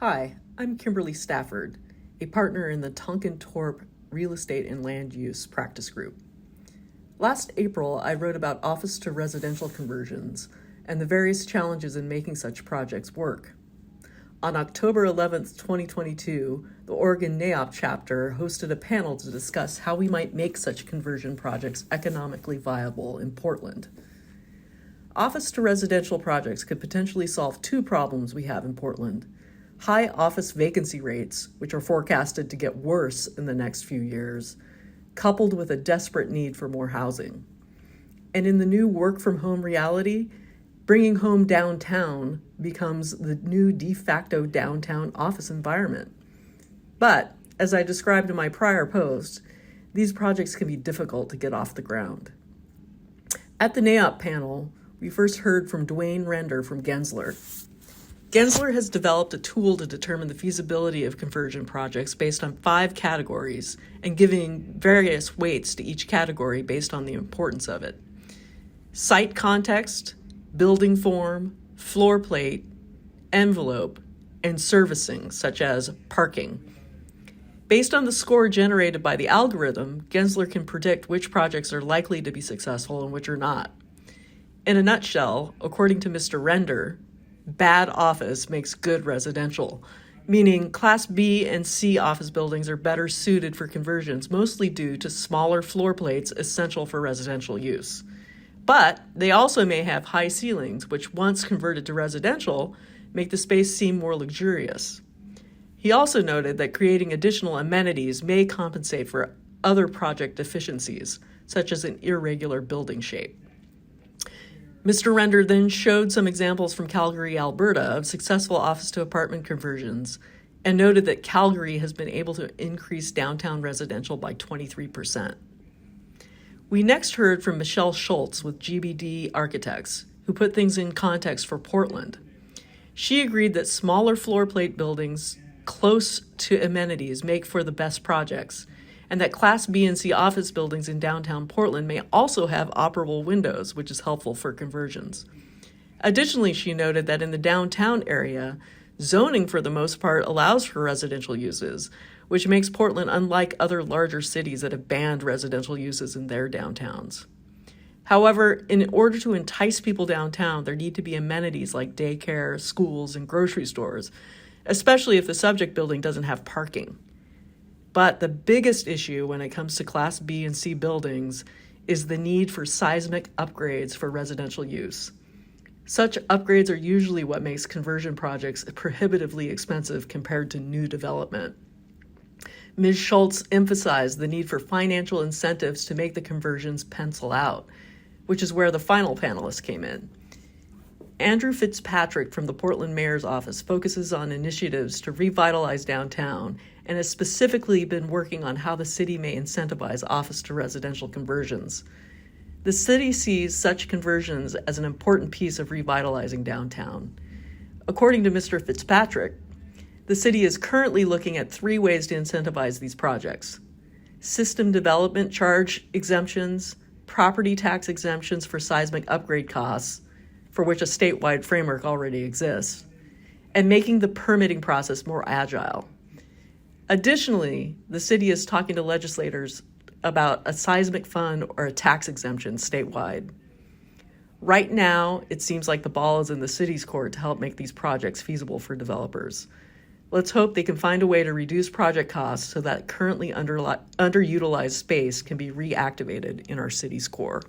Hi, I'm Kimberlee Stafford, a partner in the Tonkin Torp Real Estate and Land Use Practice Group. Last April, I wrote about office to residential conversions and the various challenges in making such projects work. On October 11th, 2022, the Oregon NAIOP chapter hosted a panel to discuss how we might make such conversion projects economically viable in Portland. Office to residential projects could potentially solve two problems we have in Portland: high office vacancy rates, which are forecasted to get worse in the next few years, coupled with a desperate need for more housing. And in the new work-from-home reality, bringing home downtown becomes the new de facto downtown office environment. But, as I described in my prior post, these projects can be difficult to get off the ground. At the NAIOP panel, we first heard from Dwayne Render from Gensler. Gensler has developed a tool to determine the feasibility of conversion projects based on 5 categories and giving various weights to each category based on the importance of it: site context, building form, floor plate, envelope, and servicing, such as parking. Based on the score generated by the algorithm, Gensler can predict which projects are likely to be successful and which are not. In a nutshell, according to Mr. Render, bad office makes good residential, meaning Class B and C office buildings are better suited for conversions, mostly due to smaller floor plates essential for residential use. But they also may have high ceilings, which once converted to residential, make the space seem more luxurious. He also noted that creating additional amenities may compensate for other project deficiencies, such as an irregular building shape. Mr. Render then showed some examples from Calgary, Alberta, of successful office-to-apartment conversions, and noted that Calgary has been able to increase downtown residential by 23%. We next heard from Michelle Schultz with GBD Architects, who put things in context for Portland. She agreed that smaller floor plate buildings close to amenities make for the best projects, and that Class B and C office buildings in downtown Portland may also have operable windows, which is helpful for conversions. Additionally, she noted that in the downtown area, zoning for the most part allows for residential uses, which makes Portland unlike other larger cities that have banned residential uses in their downtowns. However, in order to entice people downtown, there need to be amenities like daycare, schools, and grocery stores, especially if the subject building doesn't have parking. But the biggest issue when it comes to Class B and C buildings is the need for seismic upgrades for residential use. Such upgrades are usually what makes conversion projects prohibitively expensive compared to new development. Ms. Schultz emphasized the need for financial incentives to make the conversions pencil out, which is where the final panelist came in. Andrew Fitzpatrick from the Portland Mayor's Office focuses on initiatives to revitalize downtown and has specifically been working on how the city may incentivize office to residential conversions. The city sees such conversions as an important piece of revitalizing downtown. According to Mr. Fitzpatrick, the city is currently looking at 3 ways to incentivize these projects: system development charge exemptions, property tax exemptions for seismic upgrade costs, for which a statewide framework already exists, and making the permitting process more agile. Additionally, the city is talking to legislators about a seismic fund or a tax exemption statewide. Right now, it seems like the ball is in the city's court to help make these projects feasible for developers. Let's hope they can find a way to reduce project costs so that currently underutilized space can be reactivated in our city's core.